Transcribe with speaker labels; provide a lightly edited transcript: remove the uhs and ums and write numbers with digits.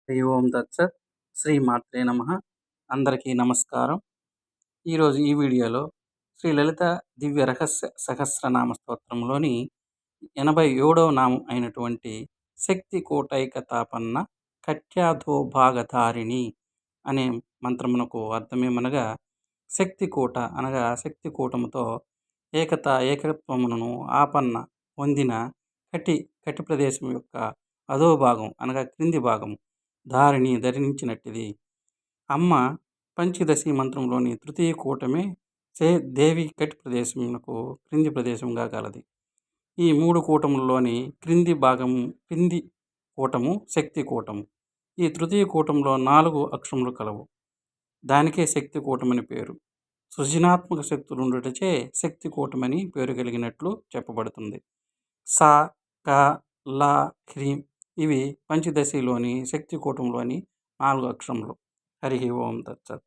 Speaker 1: హరి ఓం తత్సత్. శ్రీ మాత్రే నమః. అందరికీ నమస్కారం. ఈరోజు ఈ వీడియోలో శ్రీ లలిత దివ్య రహస్య సహస్రనామ స్తోత్రంలోని 87వ నామం అయినటువంటి శక్తి కోటైకతాపన్న కట్యాధో భాగధారిణి అనే మంత్రమునకు అర్థమేమనగా, శక్తి కోట అనగా శక్తి కూటముతో ఏకత్వమును ఆపన్న పొందిన కటి ప్రదేశం యొక్క అధోభాగం అనగా క్రింది భాగం ధారిణి ధరించినట్టిది. అమ్మ పంచదశి మంత్రంలోని తృతీయ కూటమే దేవి కటి ప్రదేశమునకు క్రింది ప్రదేశంగా గలది. ఈ మూడు కూటములలోని క్రింది కూటము శక్తి కూటము. ఈ తృతీయ కూటంలో 4 అక్షరములు కలవు. దానికే శక్తి కూటమని పేరు. సృజనాత్మక శక్తులు ఉండుటచే శక్తి కూటమని పేరు కలిగినట్లు చెప్పబడుతుంది. సా, క, ల, హ్రీం ఇవి పంచదశిలోని శక్తి కూటంలోని 4 అక్షరములు. హరి ఓం తత్సత్.